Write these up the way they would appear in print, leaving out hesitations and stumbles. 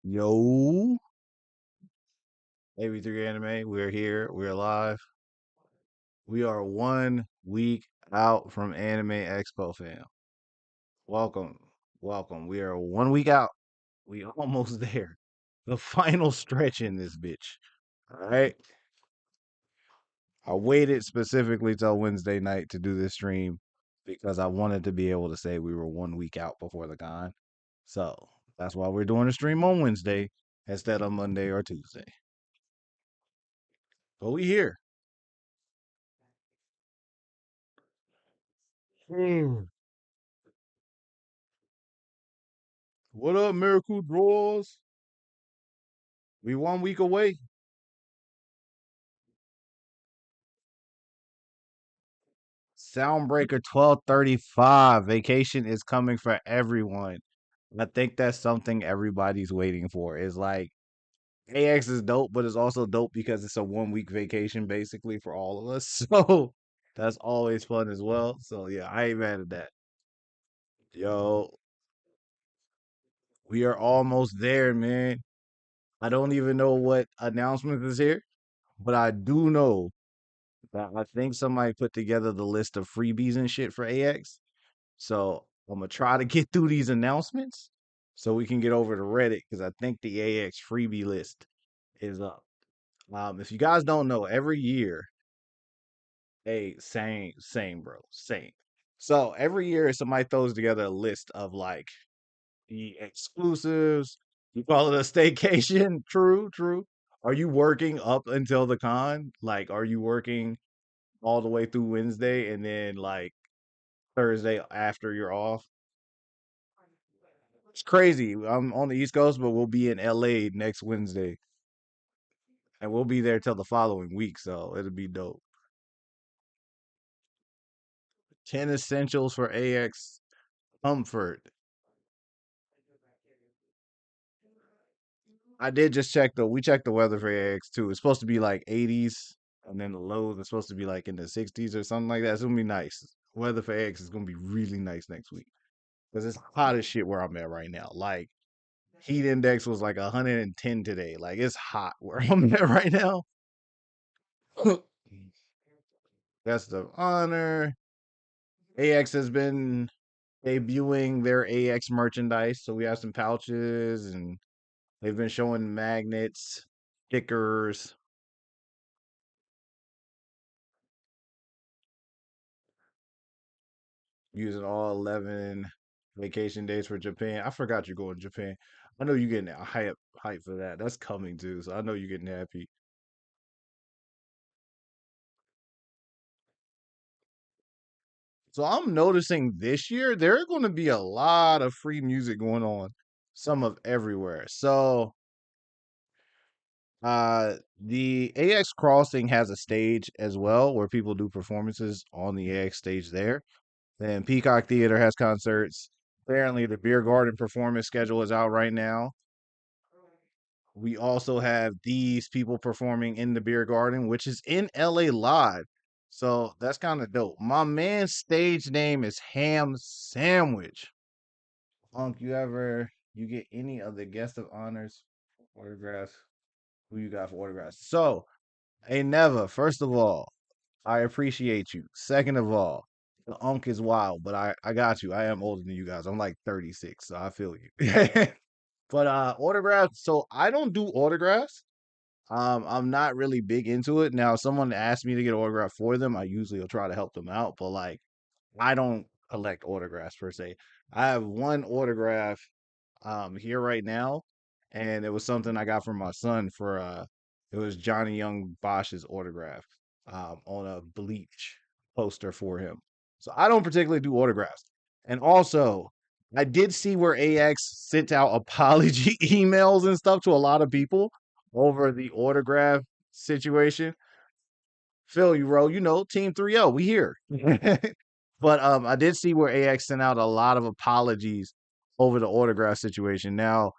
Yo, AB3 Anime, we're here, we're live. We are 1 week out from Anime Expo, fam. Welcome, welcome. We are 1 week out. We almost there. The final stretch in this bitch. All right. I waited specifically till Wednesday night to do this stream because I wanted to be able to say we were 1 week out before the con. So that's why we're doing a stream on Wednesday instead of Monday or Tuesday. But we here. Hmm. What up, Miracle Draws? We 1 week away. Soundbreaker 1235. Vacation is coming for everyone. I think that's something everybody's waiting for. Is like AX is dope, but it's also dope because it's a 1 week vacation basically for all of us. So that's always fun as well. So yeah, I ain't mad at that. Yo, we are almost there, man. I don't even know what announcement is here, but I do know I think somebody put together the list of freebies and shit for AX. So I'm gonna try to get through these announcements so we can get over to Reddit because I think the AX freebie list is up. If you guys don't know, every year, hey, same, bro, same. So every year somebody throws together a list of like the exclusives. You call it a staycation. True, true. Are you working up until the con? Like, are you working all the way through Wednesday and then like Thursday after you're off? It's crazy. I'm on the East Coast, but we'll be in LA next Wednesday, and we'll be there till the following week, so it'll be dope. 10 essentials for AX comfort. I did just check though. We checked the weather for AX too. It's supposed to be like 80s, and then the lows are supposed to be like in the 60s or something like that. It's gonna be nice. Weather for AX is gonna be really nice next week because it's hot as shit where I'm at right now. Like heat index was like 110 today. Like it's hot where I'm at right now. Guest of honor. AX has been debuting their AX merchandise. So we have some pouches and they've been showing magnets, stickers, using all 11 vacation days for Japan. I forgot you're going to Japan. I know you're getting hype for that. That's coming too. So I know you're getting happy. So I'm noticing this year there are going to be a lot of free music going on, some of everywhere. So the AX Crossing has a stage as well where people do performances on the AX stage there. Then Peacock Theater has concerts. Apparently, the Beer Garden performance schedule is out right now. We also have these people performing in the Beer Garden, which is in LA live. So that's kind of dope. My man's stage name is Ham Sandwich. Unc, you get any of the guest of honors autographs? Who you got for autographs? So, hey, never. First of all, I appreciate you. Second of all, the unk is wild, but I got you. I am older than you guys. I'm like 36, so I feel you. But autographs, so I don't do autographs. I'm not really big into it. Now, if someone asks me to get an autograph for them, I usually will try to help them out, but like I don't collect autographs per se. I have one autograph here right now, and it was something I got from my son for it was Johnny Young Bosch's autograph on a bleach poster for him. So I don't particularly do autographs. And also, I did see where AX sent out apology emails and stuff to a lot of people over the autograph situation. Feel you, bro. You know, Team 3-0, we here. But I did see where AX sent out a lot of apologies over the autograph situation. Now,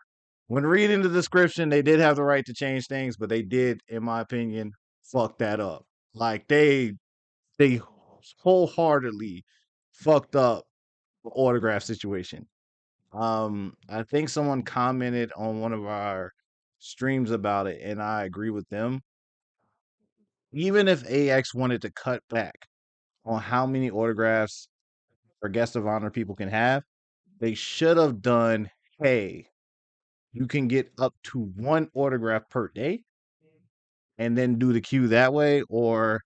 when reading the description, they did have the right to change things, but they did, in my opinion, fuck that up. Like they wholeheartedly fucked up the autograph situation. I think someone commented on one of our streams about it, and I agree with them. Even if AX wanted to cut back on how many autographs or guest of honor people can have, they should have done, hey, you can get up to one autograph per day and then do the queue that way. Or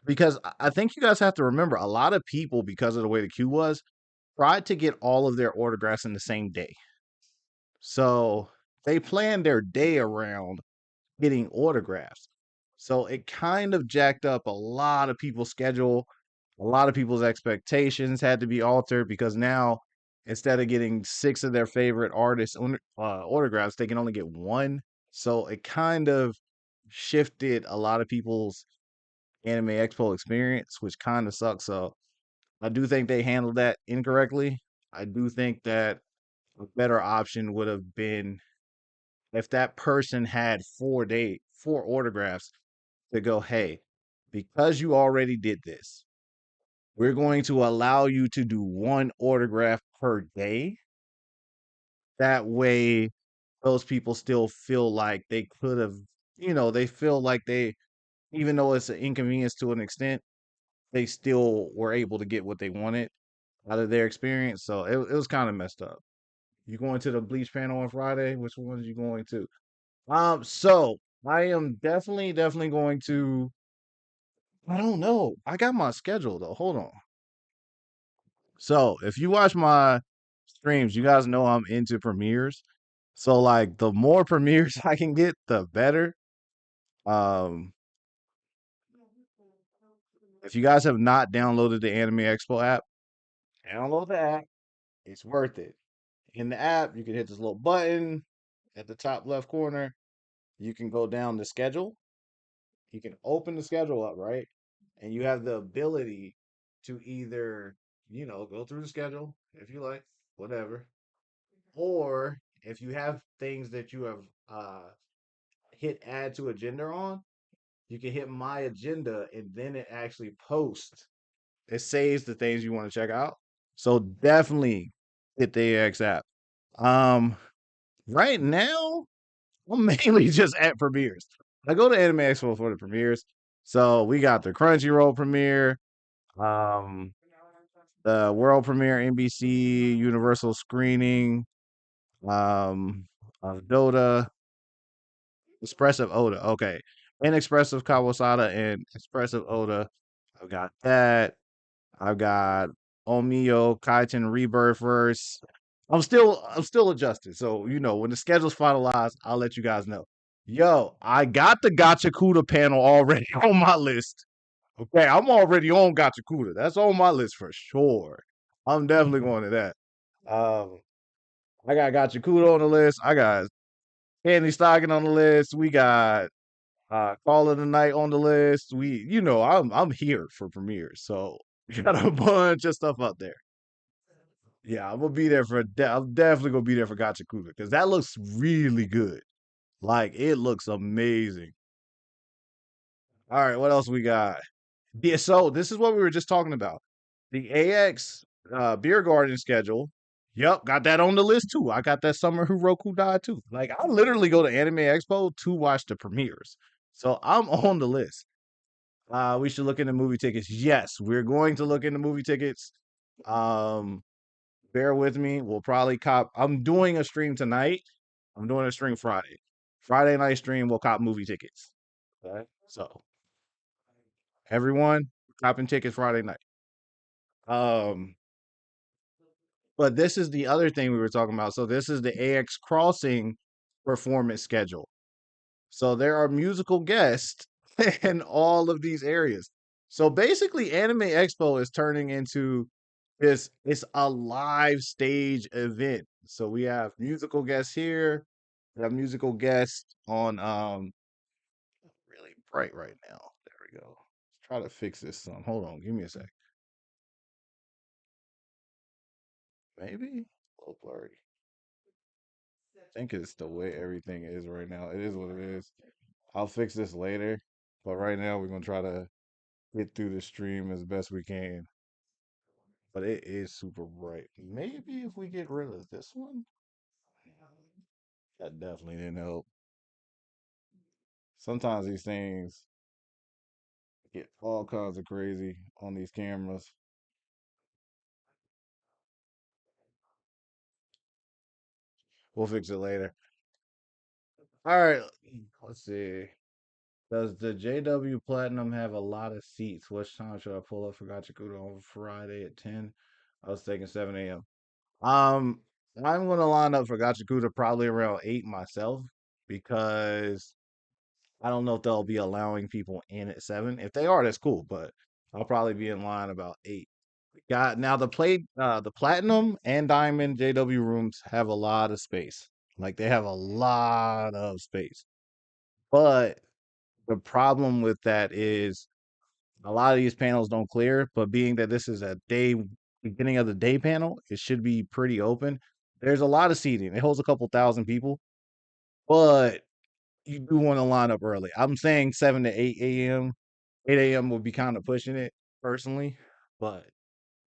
because I think you guys have to remember a lot of people, because of the way the queue was, tried to get all of their autographs in the same day. So they planned their day around getting autographs. So it kind of jacked up a lot of people's schedule. A lot of people's expectations had to be altered because now instead of getting six of their favorite artists autographs, they can only get one. So it kind of shifted a lot of people's Anime Expo experience, which kind of sucks. So I do think they handled that incorrectly. I do think that a better option would have been if that person had 4 autographs to go, hey, because you already did this, we're going to allow you to do one autograph per day. That way, those people still feel like they could have, they feel like they, even though it's an inconvenience to an extent, they still were able to get what they wanted out of their experience. So it was kind of messed up. You going to the bleach panel on Friday? Which ones you going to? So I am definitely going to. I don't know. I got my schedule though. Hold on. So if you watch my streams, you guys know I'm into premieres. So like the more premieres I can get, the better. Um, if you guys have not downloaded the Anime Expo app, download the app. It's worth it. In the app, you can hit this little button at the top left corner. You can go down the schedule. You can open the schedule up, right? And you have the ability to either, go through the schedule if you like, whatever. Or if you have things that you have hit add to agenda on, you can hit my agenda and then it actually posts. It saves the things you want to check out. So definitely hit the AX app. Um, right now, I'm mainly just at premieres. I go to Anime Expo for the premieres. So we got the Crunchyroll premiere, um, the world premiere NBC Universal screening, of Dota, Expressive Oda. Okay. Inexpressive Kawasada and Expressive Oda. I've got that. I've got Omio Kaiten Rebirth verse. I'm still adjusting. So, when the schedule's finalized, I'll let you guys know. Yo, I got the Gachakuda panel already on my list. Okay, I'm already on Gachakuda. That's on my list for sure. I'm definitely going to that. Um, I got Gachakuda on the list. I got Candy Stocking on the list. We got Call of the Night on the list. I'm here for premieres, so we got a bunch of stuff out there. Yeah, I'm gonna be there I'm definitely gonna be there for Gachakuda because that looks really good. Like it looks amazing. All right, what else we got? Yeah, so this is what we were just talking about. The AX beer garden schedule. Yep, got that on the list too. I got that Summer Roku died too. Like I literally go to Anime Expo to watch the premieres. So I'm on the list. We should look into movie tickets. Yes, we're going to look into movie tickets. Um, bear with me. We'll probably cop. I'm doing a stream tonight. I'm doing a stream Friday. Friday night stream. We'll cop movie tickets. Okay. So everyone, copping tickets Friday night. Um, but this is the other thing we were talking about. So this is the AX Crossing performance schedule. So there are musical guests in all of these areas. So basically, Anime Expo is turning into it's a live stage event. So we have musical guests here. We have musical guests on really bright right now. There we go. Let's try to fix this some. Hold on, give me a sec. Maybe a little blurry. I think it's the way everything is right now. It is what it is. I'll fix this later. But right now we're gonna try to get through the stream as best we can. but it is super bright. Maybe if we get rid of this one, that definitely didn't help. Sometimes these things get all kinds of crazy on these cameras. We'll fix it later. All right, let's see. Does the JW Platinum have a lot of seats? Which time should I pull up for Gachikuta on Friday at 10? I was thinking 7 a.m. Um, I'm gonna line up for Gachikuta probably around 8 myself because I don't know if they'll be allowing people in at 7. If they are, that's cool, but I'll probably be in line about 8. Got now the platinum and diamond JW rooms have a lot of space. Like they have a lot of space. But the problem with that is a lot of these panels don't clear, but being that this is a day beginning of the day panel, it should be pretty open. There's a lot of seating. It holds a couple thousand people, but you do want to line up early. I'm saying 7 to 8 a.m. 8 a.m. would be kind of pushing it personally, but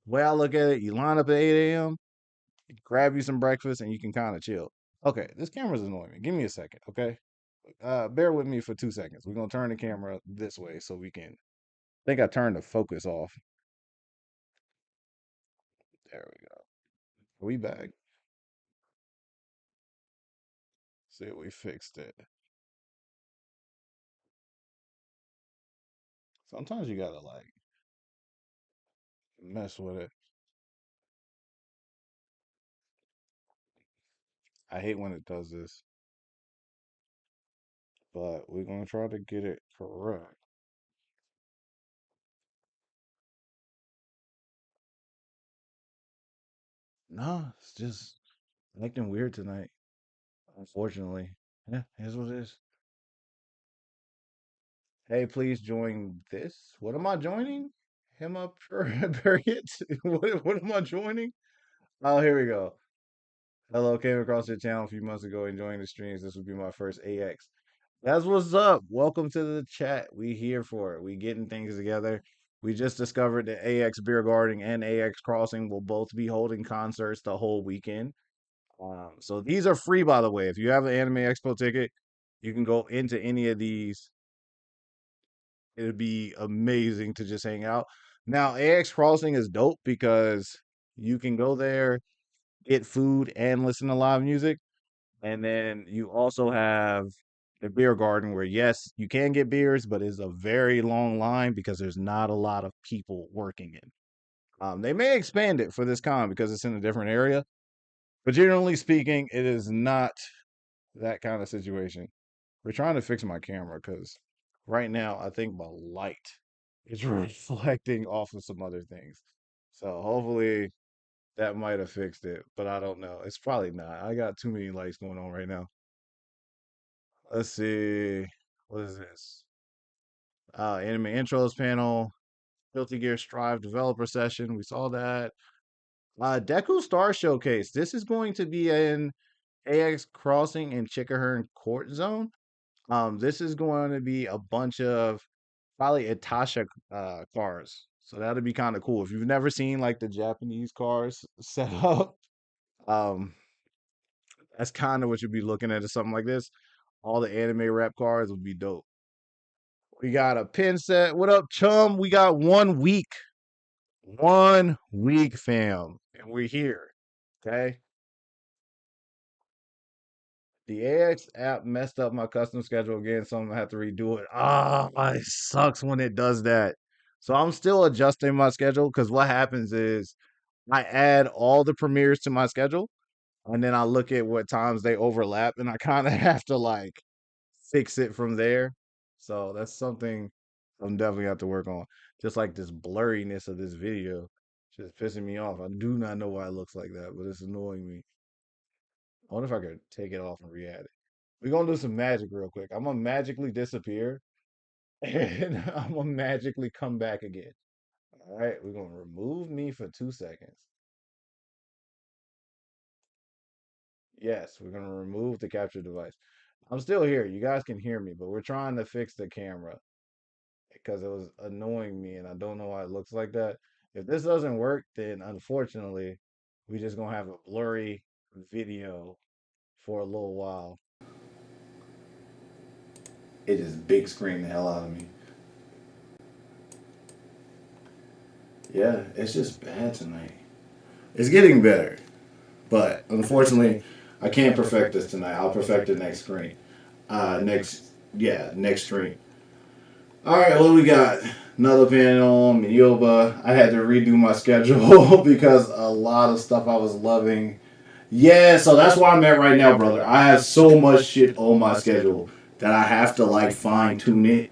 the way I look at it, you line up at 8 a.m., grab you some breakfast, and you can kind of chill. Okay, this camera's annoying me. Give me a second, okay? Bear with me for 2 seconds. We're gonna turn the camera this way so we can. I think I turned the focus off. There we go. We back. See, we fixed it. Sometimes you gotta like mess with it. I hate when it does this, but we're gonna try to get it correct. No, it's just acting weird tonight. Unfortunately, yeah, here's what it is. Hey, please join this. What am I joining? Him up for period. What am I joining? Oh, here we go. Hello, came across your channel a few months ago, enjoying the streams. This would be my first AX. That's what's up. Welcome to the chat. We here for it. We getting things together. We just discovered that AX Beer Garden and AX Crossing will both be holding concerts the whole weekend. So these are free, by the way. If you have an Anime Expo ticket, you can go into any of these. It'd be amazing to just hang out. Now, AX Crossing is dope because you can go there, get food, and listen to live music. And then you also have the beer garden where, yes, you can get beers, but it's a very long line because there's not a lot of people working in. They may expand it for this con because it's in a different area, but generally speaking, it is not that kind of situation. We're trying to fix my camera because right now I think my light is reflecting off of some other things. So hopefully that might have fixed it, but I don't know. It's probably not. I got too many lights going on right now. Let's see. What is this? Anime intros panel, Guilty Gear Strive developer session. We saw that. Deku Star Showcase. This is going to be in AX Crossing and Chickahern Court Zone. This is going to be a bunch of probably Itasha cars. So that'll be kind of cool. If you've never seen like the Japanese cars set up, um, that's kind of what you'd be looking at or something like this. All the anime rap cars would be dope. We got a pin set. What up, chum? We got 1 week. 1 week, fam. And we're here. Okay. The AX app messed up my custom schedule again, so I'm gonna have to redo it. Ah, it sucks when it does that. So I'm still adjusting my schedule because what happens is I add all the premieres to my schedule and then I look at what times they overlap and I kind of have to like fix it from there. So that's something I'm definitely have to work on. Just like this blurriness of this video, just pissing me off. I do not know why it looks like that, but it's annoying me. I wonder if I could take it off and re-add it. We're gonna do some magic real quick. I'm gonna magically disappear and I'm gonna magically come back again. All right, we're gonna remove me for 2 seconds. Yes, we're gonna remove the capture device. I'm still here. You guys can hear me, but we're trying to fix the camera because it was annoying me and I don't know why it looks like that. If this doesn't work, then unfortunately, we just gonna have a blurry video for a little while. It just big screen the hell out of me. Yeah, it's just bad tonight. It's getting better, but unfortunately, I can't perfect this tonight. I'll perfect it next screen. Next, yeah, next stream. All right, what do we got? Another panel, Mioba. I had to redo my schedule because a lot of stuff I was loving. Yeah, so that's where I'm at right now, brother. I have so much shit on my schedule that I have to like fine tune it.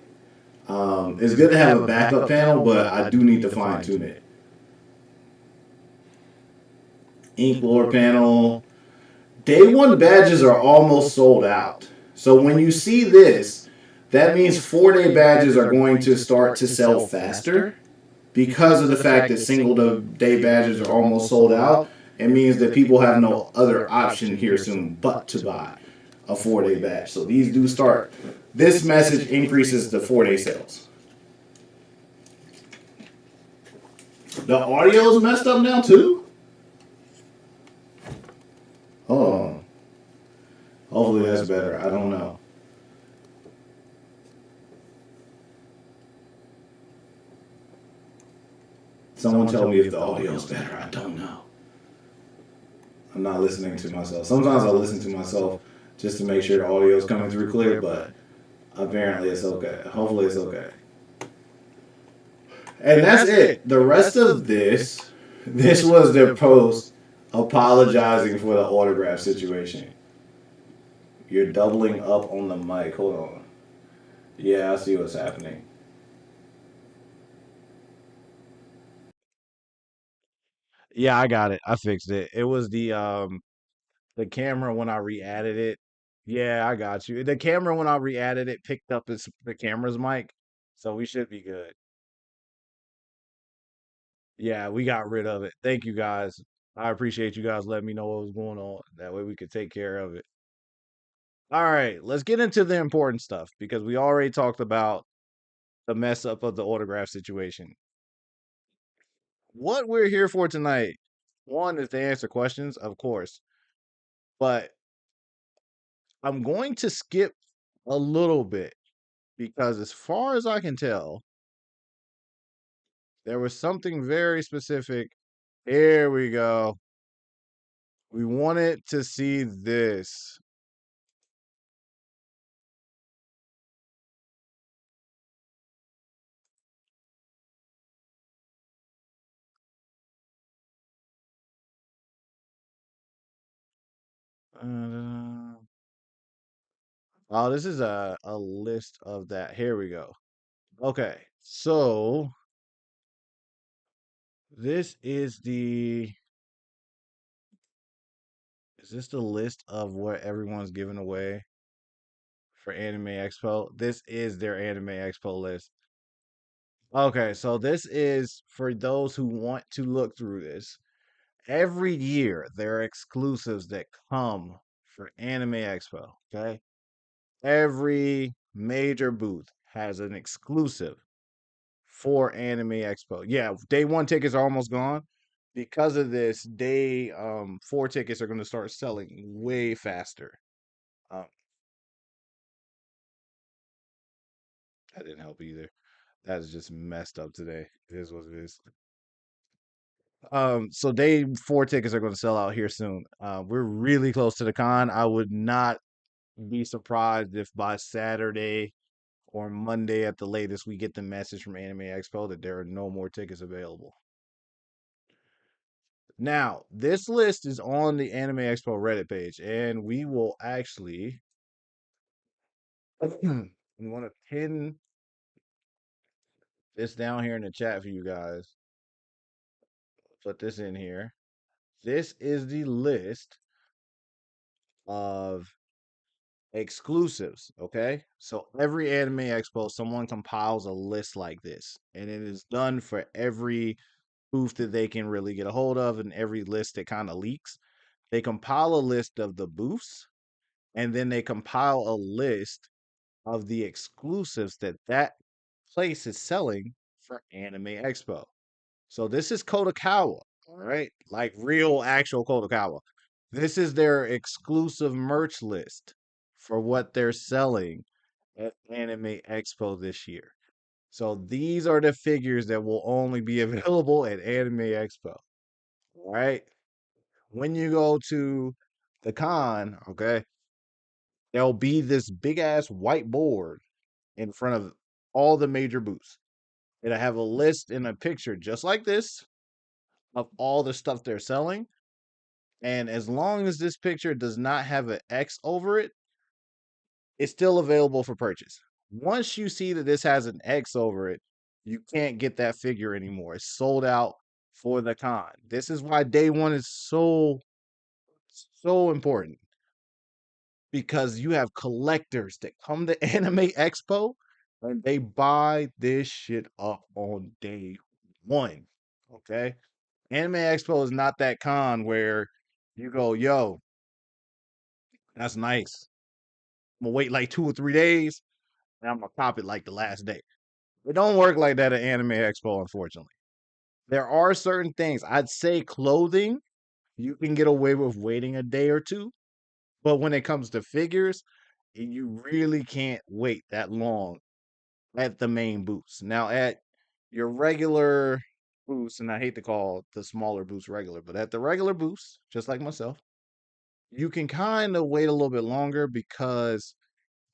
It's good to have a backup panel, but I do need to fine tune it. Ink Lord panel. Day one badges are almost sold out. So when you see this, that means 4 day badges are going to start to sell faster because of the fact that single day badges are almost sold out. It means that people have no other option here soon but to buy a 4 day badge. So these do start. This message increases the 4 day sales. The audio's messed up now too? Hold on. Hopefully that's better. I don't know. Someone tell me if the audio's better. I don't know. I'm not listening to myself. Sometimes I listen to myself just to make sure the audio's coming through clear, but apparently it's okay. Hopefully it's okay. And that's it. The rest of this was their post apologizing for the autograph situation. You're doubling up on the mic. Hold on. Yeah, I see what's happening. Yeah, I got it. I fixed it. It was the camera when I re-added it. Yeah, I got you. The camera when I re-added it picked up the camera's mic, so we should be good. Yeah, we got rid of it. Thank you guys. I appreciate you guys letting me know what was going on. That way we could take care of it. All right, let's get into the important stuff because we already talked about the mess up of the autograph situation. What we're here for tonight, one is to answer questions, of course, but I'm going to skip a little bit because, as far as I can tell, there was something very specific. Here we go. We wanted to see this. Uh, oh, this is a list of that. Here we go. Okay, so this is this the list of what everyone's giving away for Anime Expo? This is their Anime Expo list. Okay, so this is for those who want to look through this. Every year there are exclusives that come for Anime Expo. Okay. Every major booth has an exclusive for Anime Expo. Yeah, day one tickets are almost gone. Because of this, day four tickets are going to start selling way faster. Um, that didn't help either. That's just messed up today. It is what it is. So day four tickets are going to sell out here soon. We're really close to the con. I would not be surprised if by Saturday or Monday at the latest we get the message from Anime Expo that there are no more tickets available. Now, this list is on the Anime Expo Reddit page, and we will actually we want to pin this down here in the chat for you guys. Put this in here. This is the list of exclusives, okay? So every Anime Expo, someone compiles a list like this, and it is done for every booth that they can really get a hold of and every list that kind of leaks. They compile a list of the booths, and then they compile a list of the exclusives that that place is selling for Anime Expo. So this is Kodakawa, all right? Like real actual Kodakawa. This is their exclusive merch list for what they're selling at Anime Expo this year. So these are the figures that will only be available at Anime Expo. All right. When you go to the con, okay, there'll be this big ass white board in front of all the major booths. It'll have a list and a picture just like this of all the stuff they're selling. And as long as this picture does not have an X over it, it's still available for purchase. Once you see that this has an X over it, you can't get that figure anymore. It's sold out for the con. This is why day one is so important, because you have collectors that come to Anime Expo and they buy this shit up on day one. Okay. Anime Expo is not that con where you go, yo, that's nice. I'm gonna wait like 2 or 3 days and I'm gonna cop it like the last day. It don't work like that at Anime Expo, unfortunately. There are certain things. I'd say clothing, you can get away with waiting a day or two. But when it comes to figures, you really can't wait that long at the main booths. Now, at your regular booths, and I hate to call the smaller booths regular, but at the regular booths, just like myself, you can kind of wait a little bit longer because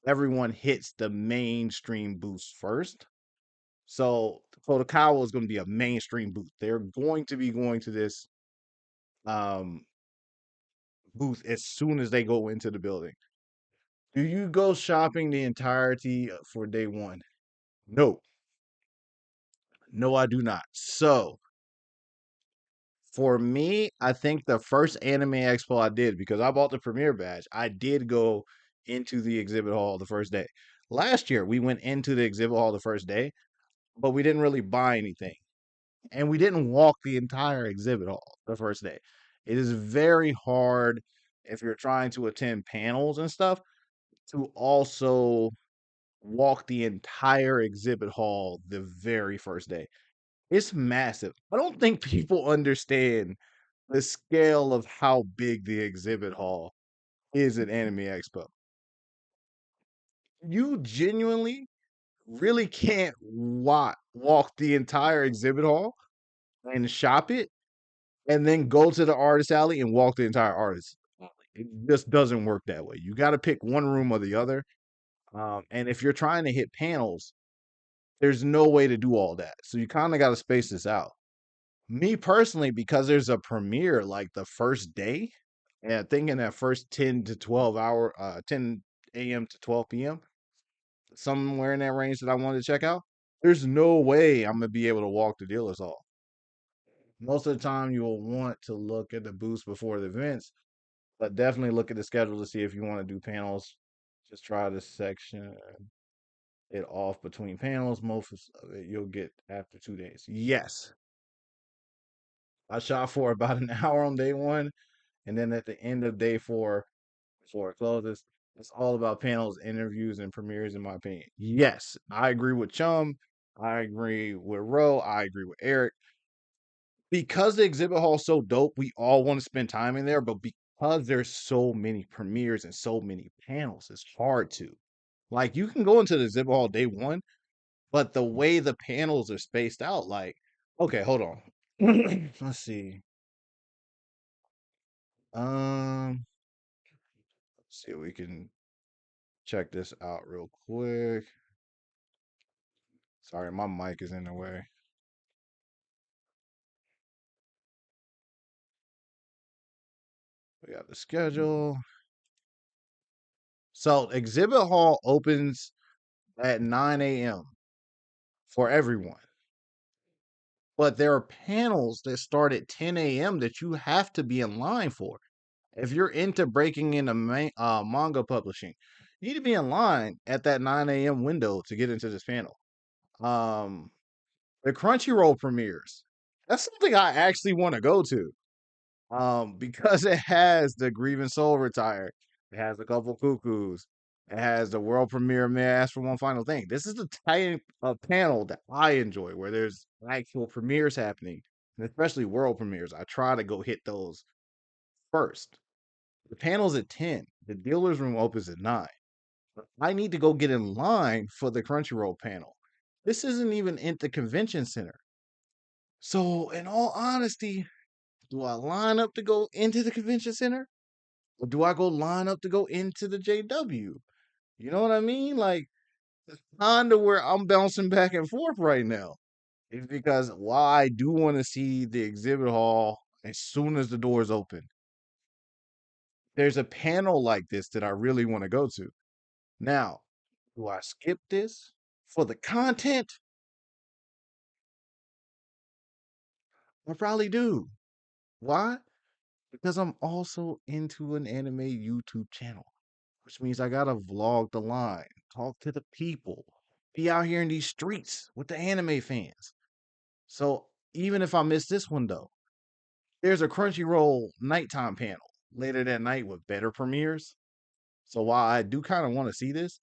everyone hits the mainstream booths first. So Kodokawa is going to be a mainstream booth. They're going to be going to this um, booth as soon as they go into the building. Do you go shopping the entirety for day one? No, no, I do not. So for me, I think the first Anime Expo I did, because I bought the premiere badge, I did go into the exhibit hall the first day. Last year, we went into the exhibit hall the first day, but we didn't really buy anything. And we didn't walk the entire exhibit hall the first day. It is very hard if you're trying to attend panels and stuff to also walk the entire exhibit hall the very first day. It's massive. I don't think people understand the scale of how big the exhibit hall is at Anime Expo. You genuinely really can't walk the entire exhibit hall and shop it and then go to the artist alley and walk the entire artist alley. It just doesn't work that way. You got to pick one room or the other. And if you're trying to hit panels, there's no way to do all that. So you kind of got to space this out. Me personally, because there's a premiere like the first day, and I think in that first 10 to 12 hour, 10 a.m. to 12 p.m., somewhere in that range that I wanted to check out, there's no way I'm gonna be able to walk the dealers hall. Most of the time, you will want to look at the booths before the events, but definitely look at the schedule to see if you want to do panels. Just try to section it off between panels. Most of it you'll get after 2 days. Yes, I shot for about an hour on day one, and then at the end of day four, before it closes, it's all about panels, interviews, and premieres, in my opinion. Yes, I agree with Chum. I agree with Ro. I agree with Eric. Because the exhibit hall is so dope, we all want to spend time in there, but because there's so many premieres and so many panels, it's hard to. Like, you can go into the exhibit hall day one, but the way the panels are spaced out, like, okay, hold on. Let's see. Let's see if we can check this out real quick. Sorry, my mic is in the way. We got the schedule. So exhibit hall opens at 9 a.m. for everyone. But there are panels that start at 10 a.m. that you have to be in line for. If you're into breaking into manga publishing, you need to be in line at that 9 a.m. window to get into this panel. Um, the Crunchyroll premieres. That's something I actually want to go to. Because it has the Grieving Soul retire. It has a couple cuckoos. It has the world premiere. May I ask for one final thing? This is the type of panel that I enjoy, where there's actual premieres happening, and especially world premieres. I try to go hit those first. The panel's at 10. The dealer's room opens at 9. I need to go get in line for the Crunchyroll panel. This isn't even in the convention center. So, in all honesty, do I line up to go into the convention center? Or do I go line up to go into the JW? You know what I mean? Like, it's kind of where I'm bouncing back and forth right now. It's because while I do want to see the exhibit hall as soon as the doors open, there's a panel like this that I really want to go to. Now, do I skip this for the content? I probably do. Why? Because I'm also into an anime YouTube channel, which means I gotta vlog the line, talk to the people, be out here in these streets with the anime fans. So even if I miss this one though, there's a Crunchyroll nighttime panel later that night with better premieres. So while I do kind of want to see this,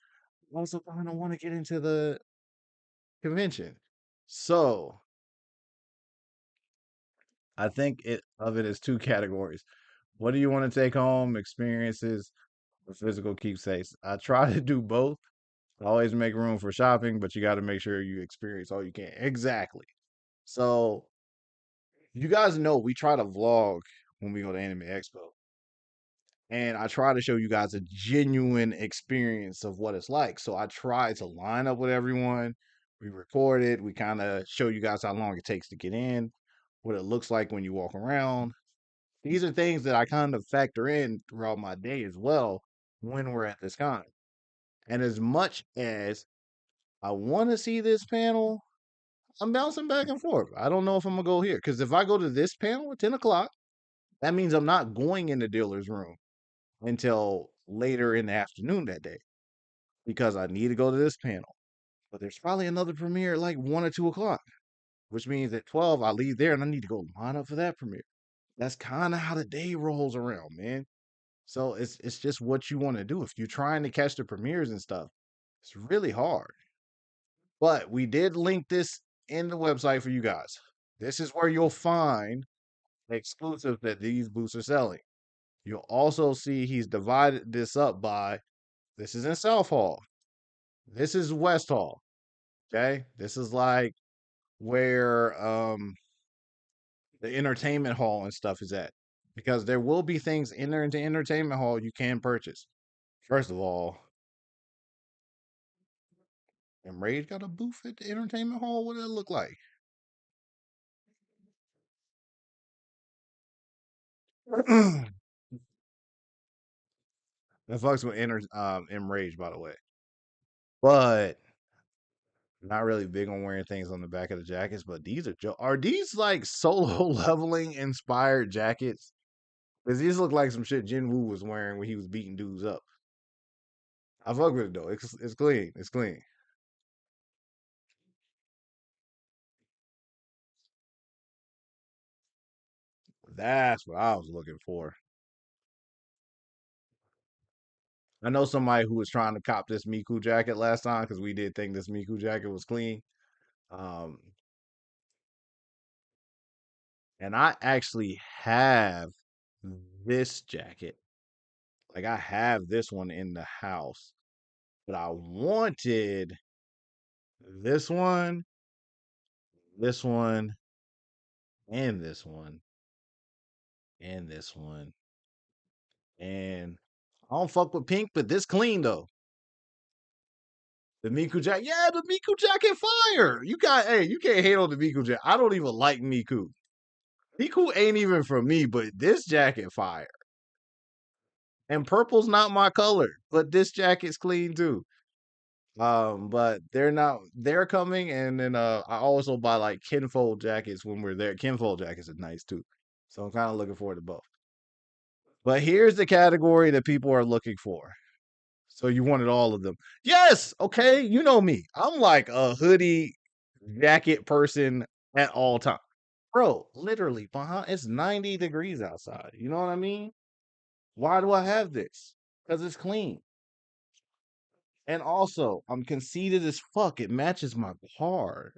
I also kind of want to get into the convention. So I think it as two categories. What do you want to take home? Experiences or physical keepsakes? I try to do both. I always make room for shopping, but you got to make sure you experience all you can. Exactly. So you guys know we try to vlog when we go to Anime Expo. And I try to show you guys a genuine experience of what it's like. So I try to line up with everyone. We record it. We kind of show you guys how long it takes to get in, what it looks like when you walk around. These are things that I kind of factor in throughout my day as well when we're at this con. And as much as I want to see this panel, I'm bouncing back and forth. I don't know if I'm gonna go here because if I go to this panel at 10 o'clock, that means I'm not going in the dealer's room until later in the afternoon that day because I need to go to this panel. But there's probably another premiere at like 1 or 2 o'clock, which means at 12 I leave there and I need to go line up for that premiere. That's kind of how the day rolls around, man. So it's just what you want to do. If you're trying to catch the premieres and stuff, it's really hard. But we did link this in the website for you guys. This is where you'll find exclusives that these booths are selling. You'll also see he's divided this up by this is in South Hall. This is West Hall. Okay. This is like where the entertainment hall and stuff is at. Because there will be things in there in the entertainment hall you can purchase. First of all, Enrage got a booth at the entertainment hall. What does it look like? That fucks with Enrage, by the way. But not really big on wearing things on the back of the jackets. But these are these like solo leveling inspired jackets? Because these look like some shit Jin Woo was wearing when he was beating dudes up. I fuck with it though. It's clean. It's clean. That's what I was looking for. I know somebody who was trying to cop this Miku jacket last time because we did think this Miku jacket was clean. Um, and I actually have this jacket. Like I have this one in the house, but I wanted this one, this one, and this one, and this one. And I don't fuck with pink, but this clean though. The Miku jacket, yeah, the Miku jacket fire. You got, hey, you can't hate on the Miku jacket. I don't even like Miku. Miku ain't even for me, but this jacket fire. And purple's not my color, but this jacket's clean too. But they're coming, and then I also buy like kinfold jackets when we're there. Kinfold jackets are nice too. So I'm kind of looking forward to both. But here's the category that people are looking for. So you wanted all of them. Yes, okay, you know me. I'm like a hoodie jacket person at all times. Bro, literally, behind it's 90 degrees outside. You know what I mean? Why do I have this? Because it's clean. And also, I'm conceited as fuck. It matches my car.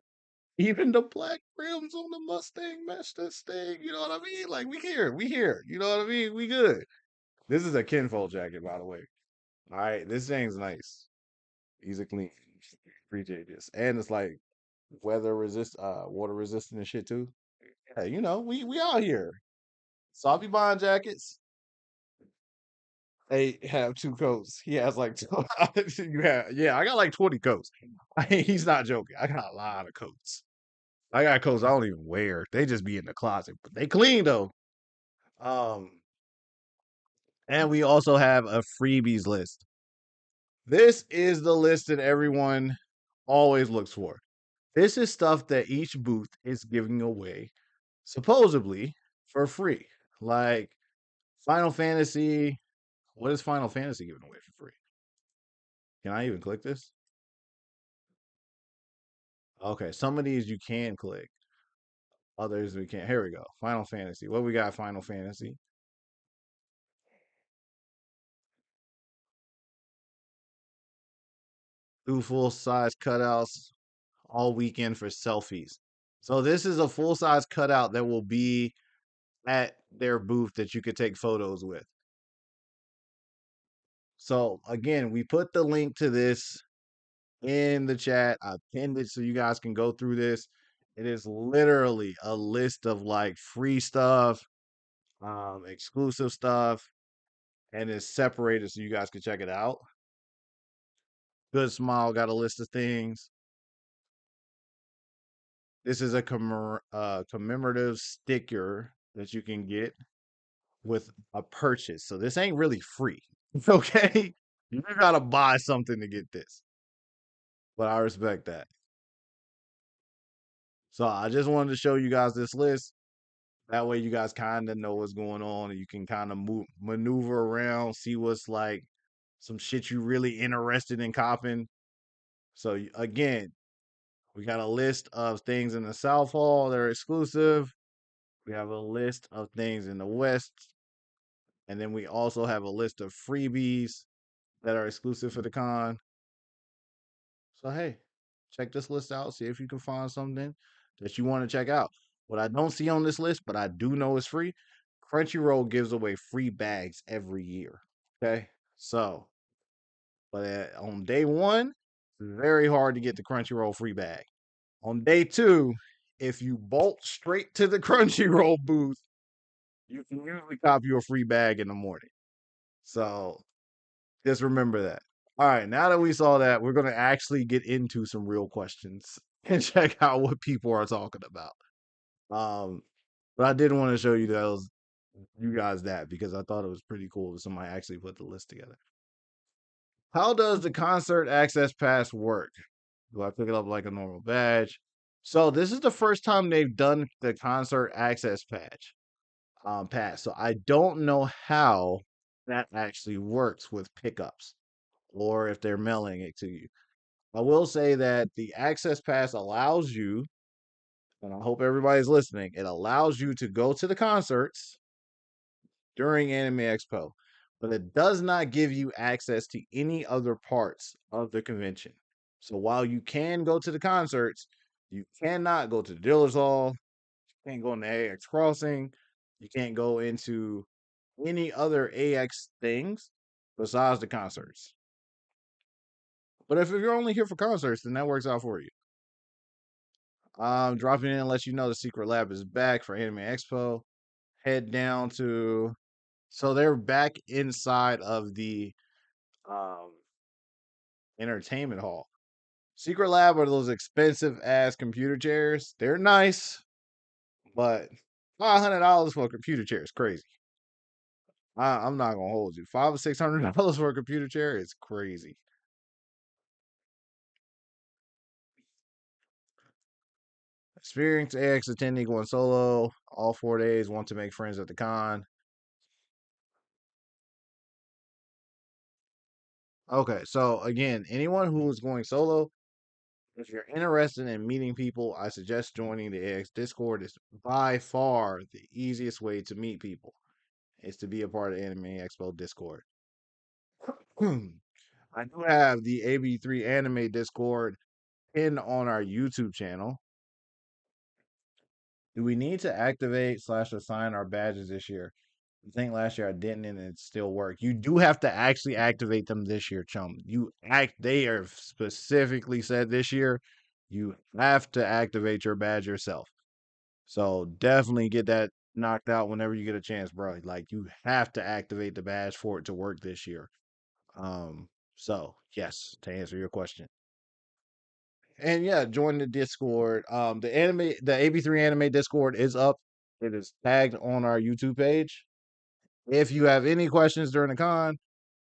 Even the black rims on the Mustang match this thing. You know what I mean? Like we here. You know what I mean? We good. This is a kinfold jacket, by the way. All right, this thing's nice. Easy clean. Appreciate this, and it's like water resistant and shit too. Hey, you know we out here. So I'll be buying jackets. They have two coats. He has like two. You have, yeah, I got like 20 coats. He's not joking. I got a lot of coats. I got coats I don't even wear. They just be in the closet, but they clean though. Um, and we also have a freebies list. This is the list that everyone always looks for. This is stuff that each booth is giving away, supposedly for free. Like Final Fantasy. What is Final Fantasy giving away for free? Can I even click this? Okay, some of these you can click, others we can't. Here we go. Final Fantasy. What we got? Final Fantasy. Two full size cutouts all weekend for selfies. So this is a full size cutout that will be at their booth that you could take photos with. So again, we put the link to this in the chat. I pinned it so you guys can go through this. It is literally a list of like free stuff, exclusive stuff, and it's separated so you guys can check it out. Good Smile got a list of things. This is a commemorative sticker that you can get with a purchase. So this ain't really free. Okay? You gotta buy something to get this. But I respect that. So I just wanted to show you guys this list. That way you guys kind of know what's going on and you can kind of maneuver around, see what's like some shit you really interested in copping. So again, we got a list of things in the South Hall that are exclusive. We have a list of things in the West. And then we also have a list of freebies that are exclusive for the con. So, hey, check this list out. See if you can find something that you want to check out. What I don't see on this list, but I do know is free, Crunchyroll gives away free bags every year. Okay. So, but on day one, it's very hard to get the Crunchyroll free bag. On day two, if you bolt straight to the Crunchyroll booth, you can usually cop you a free bag in the morning. So just remember that. All right, now that we saw that, we're going to actually get into some real questions and check out what people are talking about. Um, but I did want to show you guys that because I thought it was pretty cool that somebody actually put the list together. How does the concert access pass work? Do I pick it up like a normal badge? So this is the first time they've done the concert access pass. So I don't know how that actually works with pickups or if they're mailing it to you. I will say that the access pass allows you, and I hope everybody's listening, it allows you to go to the concerts during Anime Expo, but it does not give you access to any other parts of the convention. So while you can go to the concerts, you cannot go to the dealer's hall, you can't go in the AX crossing, you can't go into any other AX things besides the concerts. But if you're only here for concerts, then that works out for you. Dropping in and let you know the Secret Lab is back for Anime Expo. Head down to so they're back inside of the um entertainment hall. Secret Lab are those expensive ass computer chairs. They're nice, but $500 for a computer chair is crazy. I'm not gonna hold you. $500 or $600 for a computer chair is crazy. Experienced AX attendee going solo all 4 days. Want to make friends at the con. Okay, so again, anyone who is going solo, if you're interested in meeting people, I suggest joining the AX Discord. It's by far the easiest way to meet people is to be a part of Anime Expo Discord. I do have the AB3 Anime Discord pinned on our YouTube channel. Do we need to activate slash assign our badges this year? I think last year I didn't, and it still worked. You do have to actually activate them this year, chum. They are specifically said this year. You have to activate your badge yourself. So definitely get that knocked out whenever you get a chance, bro. Like you have to activate the badge for it to work this year. Um, so yes, to answer your question. And yeah, join the Discord. The AB3 anime Discord is up. It is tagged on our YouTube page. If you have any questions during the con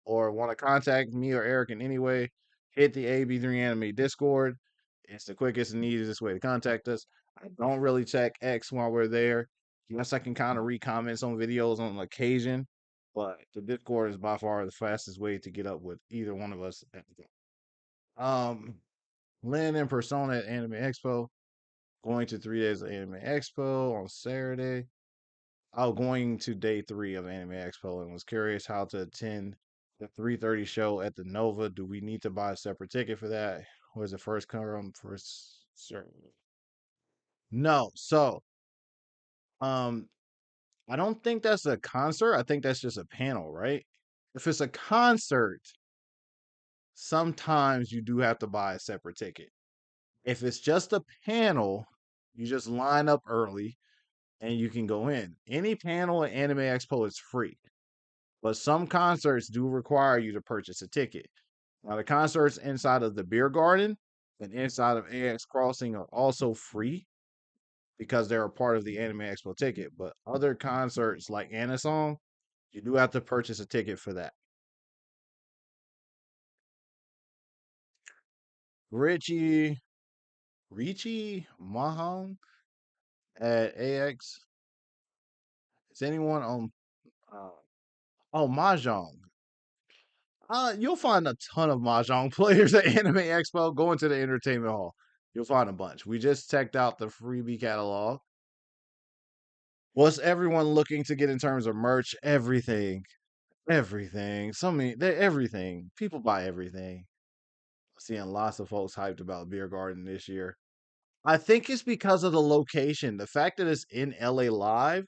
or want to contact me or Eric in any way, hit the AB3 Anime Discord. It's the quickest and easiest way to contact us. I don't really check X while we're there. Yes, I can kind of re-comment some videos on occasion, but the Discord is by far the fastest way to get up with either one of us. Um, Lynn and Persona at Anime Expo. Going to 3 days of Anime Expo on Saturday. Going to day 3 of Anime Expo and was curious how to attend the 3:30 show at the Nova. Do we need to buy a separate ticket for that? Or is it first come first serve? No. So, um, I don't think that's a concert. I think that's just a panel, right? If it's a concert, sometimes you do have to buy a separate ticket. If it's just a panel, you just line up early and you can go in. Any panel at Anime Expo is free. But some concerts do require you to purchase a ticket. Now, the concerts inside of the beer garden and inside of AX Crossing are also free because they're a part of the Anime Expo ticket. But other concerts like Anasong, you do have to purchase a ticket for that. Richie, Richie Mahong at AX. Is anyone on? Uh, oh, Mahjong. You'll find a ton of Mahjong players at Anime Expo. Go into the entertainment hall. You'll find a bunch. We just checked out the freebie catalog. What's everyone looking to get in terms of merch? Everything. Everything. Everything. People buy everything. Seeing lots of folks hyped about Beer Garden this year. I think it's because of the location. The fact that it's in LA Live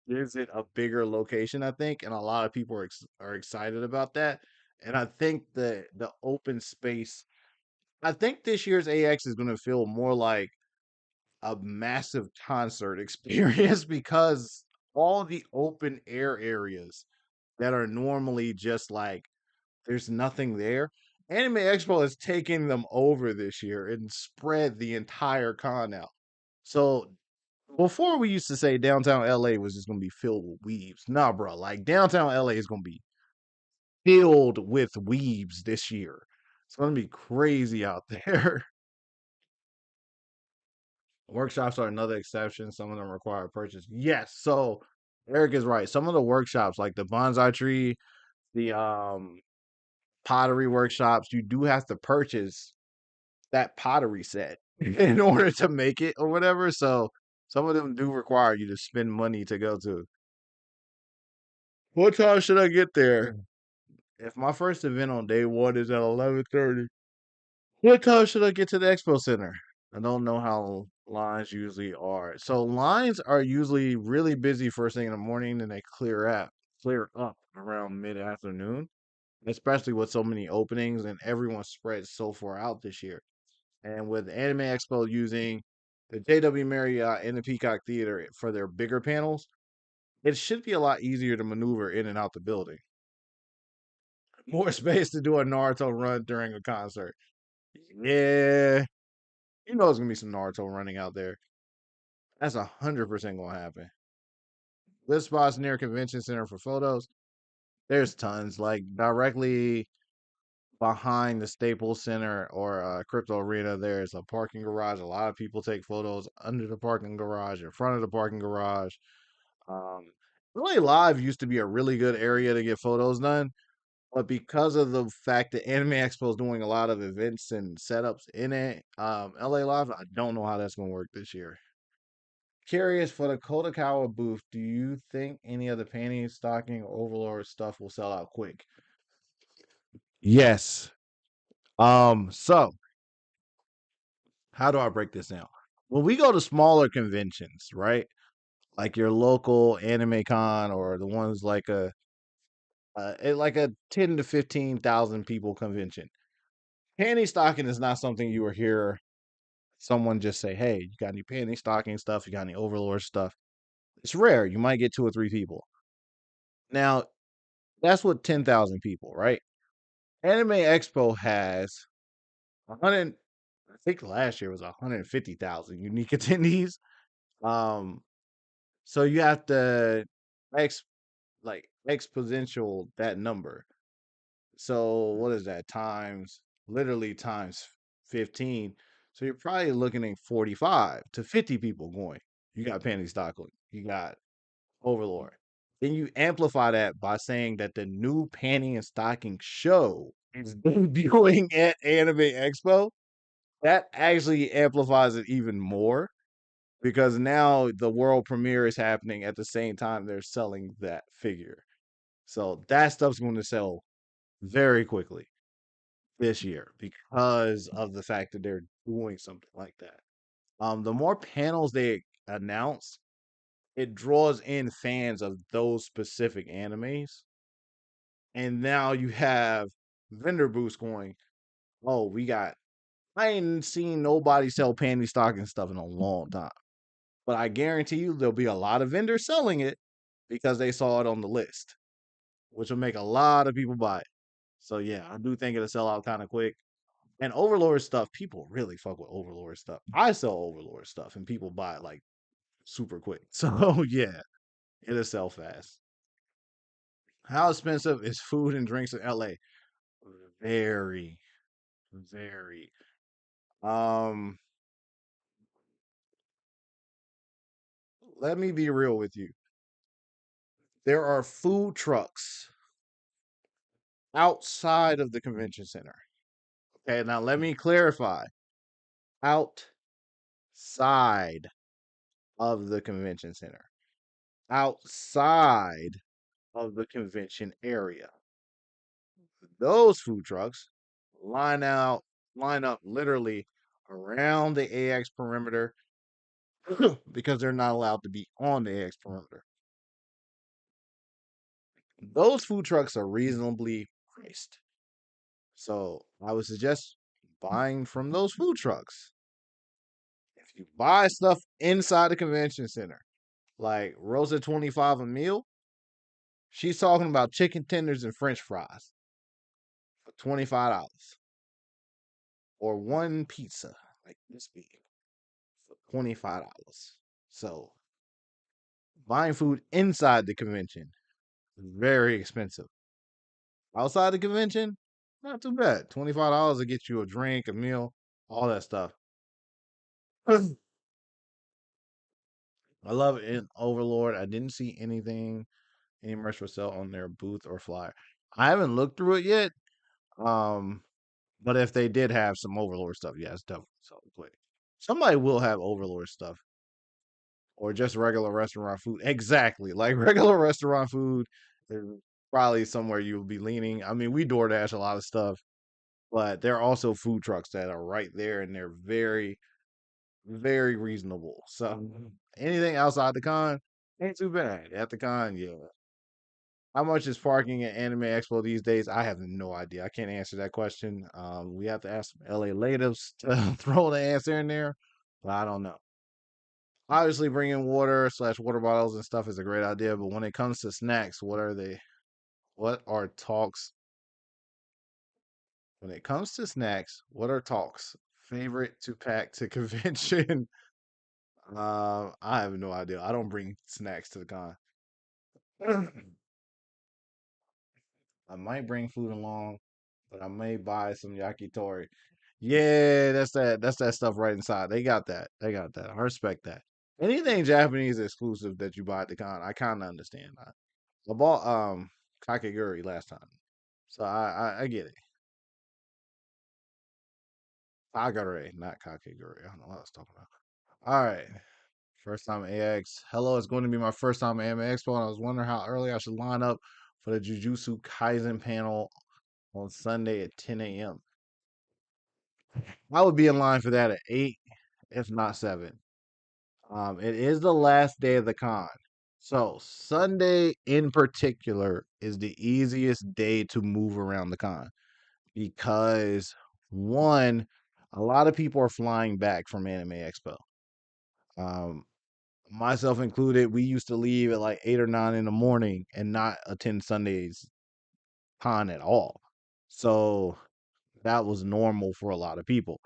gives it a bigger location, I think, and a lot of people are excited about that. And I think the open space. I think this year's AX is going to feel more like a massive concert experience because all the open air areas that are normally just like there's nothing there. Anime Expo has taken them over this year and spread the entire con out. So before we used to say downtown LA was just gonna be filled with weebs. Nah, bro, like downtown LA is gonna be filled with weebs this year. It's gonna be crazy out there. Workshops are another exception. Some of them require purchase. Yes, so Eric is right. Some of the workshops, like the bonsai tree, the pottery workshops, you do have to purchase that pottery set in order to make it or whatever. So some of them do require you to spend money to go to. What time should I get there? If my first event on day one is at 11:30, what time should I get to the expo center? I don't know how lines usually are. So lines are usually really busy first thing in the morning, and they clear up around mid afternoon, especially with so many openings and everyone spread so far out this year. And with Anime Expo using the JW Marriott and the Peacock Theater for their bigger panels, it should be a lot easier to maneuver in and out the building. More space to do a Naruto run during a concert. Yeah, you know there's gonna be some Naruto running out there. That's 100% gonna happen. This spot's near Convention Center for photos. There's tons, like directly behind the Staples Center or Crypto Arena. There's a parking garage. A lot of people take photos under the parking garage, in front of the parking garage. Um, LA Live used to be a really good area to get photos done, but because of the fact that Anime Expo is doing a lot of events and setups in it, LA Live, I don't know how that's gonna work this year. Curious for the Kodakawa booth, do you think any of the panties, stocking, or overlord stuff will sell out quick? Yes. So how do I break this down? When we go to smaller conventions, right? Like your local anime con or the ones like a 10 to 15,000 people convention. Panty stocking is not something you will hear someone just say, "Hey, you got any panty stocking stuff? You got any Overlord stuff?" It's rare. You might get two or three people. Now, that's what 10,000 people, right? Anime Expo has 100, I think last year was 150,000 unique attendees. Um, so you have to ex like exponential that number. So what is that times literally times 15? So you're probably looking at 45 to 50 people going. You got Panty Stocking, you got Overlord. Then you amplify that by saying that the new Panty and Stocking show is debuting at Anime Expo. That actually amplifies it even more because now the world premiere is happening at the same time they're selling that figure. So that stuff's going to sell very quickly this year because of the fact that they're doing something like that. The more panels they announce, it draws in fans of those specific animes. And now you have vendor booths going, oh, I ain't seen nobody sell panty stocking stuff in a long time. But I guarantee you there'll be a lot of vendors selling it because they saw it on the list, which will make a lot of people buy it. So yeah, I do think it'll sell out kind of quick. And Overlord stuff, people really fuck with Overlord stuff. I sell Overlord stuff and people buy it like super quick. So yeah, it'll sell fast. How expensive is food and drinks in LA? Very, very. Um, Let me be real with you. There are food trucks outside of the convention center. Okay, now let me clarify. Outside of the convention center. Outside of the convention area. Those food trucks line out, line up literally around the AX perimeter because they're not allowed to be on the AX perimeter. Those food trucks are reasonably priced. So I would suggest buying from those food trucks. If you buy stuff inside the convention center, like Rosa 25 a meal, she's talking about chicken tenders and french fries for $25 or one pizza like this big for $25. So buying food inside the convention is very expensive. Outside the convention, not too bad. $25 to get you a drink, a meal, all that stuff. I love it in Overlord. I didn't see any merch for sale on their booth or flyer. I haven't looked through it yet. Um, but if they did have some Overlord stuff, yeah, it's definitely something quick. Somebody will have Overlord stuff or just regular restaurant food. Exactly. Like regular restaurant food is probably somewhere you'll be leaning. I mean, we DoorDash a lot of stuff, but there are also food trucks that are right there and they're very, very reasonable. So anything outside the con ain't too bad. At the con, yeah. How much is parking at Anime Expo these days? I have no idea. I can't answer that question. We have to ask some LA natives to throw the answer in there, but I don't know. Obviously, bringing water slash water bottles and stuff is a great idea, but when it comes to snacks, what are they? What are talks? When it comes to snacks, what are talks? Favorite to pack to convention? I have no idea. I don't bring snacks to the con. I might bring food along, but I may buy some yakitori. Yeah, that's that stuff right inside. They got that. They got that. I respect that. Anything Japanese exclusive that you buy at the con, I kind of understand that. I bought kakegurui last time, so I get it. Kagare, not kakegurui. I don't know what I was talking about. All right, first time AX. Hello, it's going to be my first time at AMA Expo, and I was wondering how early I should line up for the Jujutsu Kaisen panel on Sunday at 10 a.m. I would be in line for that at 8, if not 7. It is the last day of the con. So Sunday in particular is the easiest day to move around the con because one, a lot of people are flying back from Anime Expo. Um, myself included, we used to leave at like 8 or 9 in the morning and not attend Sunday's con at all. So that was normal for a lot of people.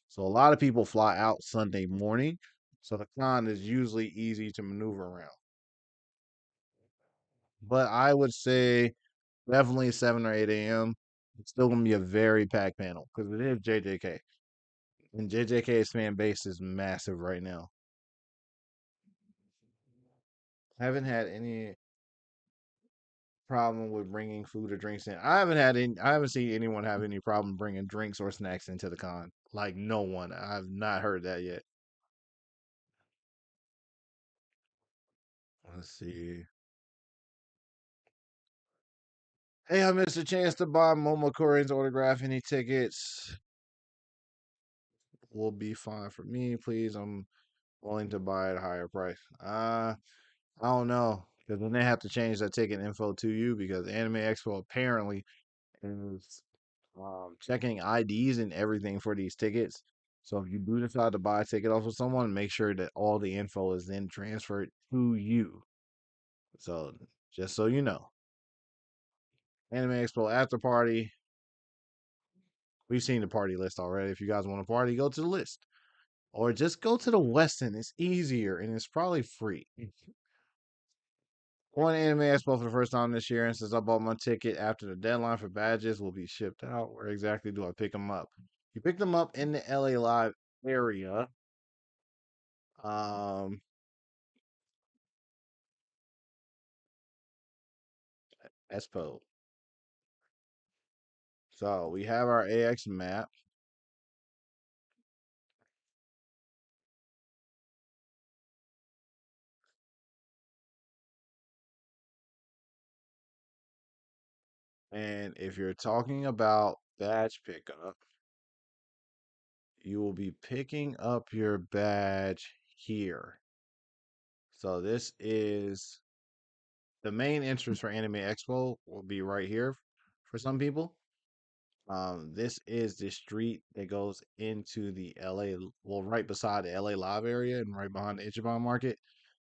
So a lot of people fly out Sunday morning. So the con is usually easy to maneuver around. But I would say definitely 7 or 8 a.m. It's still gonna be a very packed panel because it is JJK. And JJK's fan base is massive right now. I haven't had any problem with bringing food or drinks in. I haven't seen anyone have any problem bringing drinks or snacks into the con. Like no one. I've not heard that yet. Let's see. Hey, I missed a chance to buy Momo Korean's autograph. Any tickets will be fine for me, please. I'm willing to buy at a higher price. I don't know. Because then they have to change that ticket info to you because Anime Expo apparently is checking IDs and everything for these tickets. So if you do decide to buy a ticket off of someone, make sure that all the info is then transferred to you. So just so you know, Anime Expo after party. We've seen the party list already. If you guys want to party, go to the list. Or just go to the Westin. It's easier and it's probably free. Going to Anime Expo for the first time this year, and since I bought my ticket after the deadline for badges will be shipped out, where exactly do I pick them up? You pick them up in the LA Live area. Um, Expo. So we have our AX map, and if you're talking about badge pickup, you will be picking up your badge here. So this is the main entrance for Anime Expo will be right here for some people. This is the street that goes into the LA, well, right beside the LA Live area and right behind the Ichiban Market.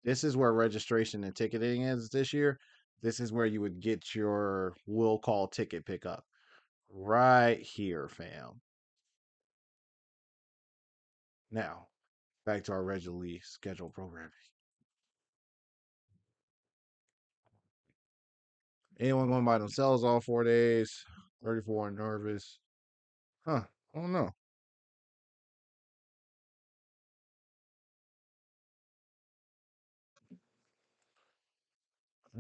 This is where registration and ticketing is this year. This is where you would get your will call ticket pickup. Right here, fam. Now, back to our regularly scheduled programming. Anyone going by themselves all 4 days? 34 and nervous. Huh. I don't know.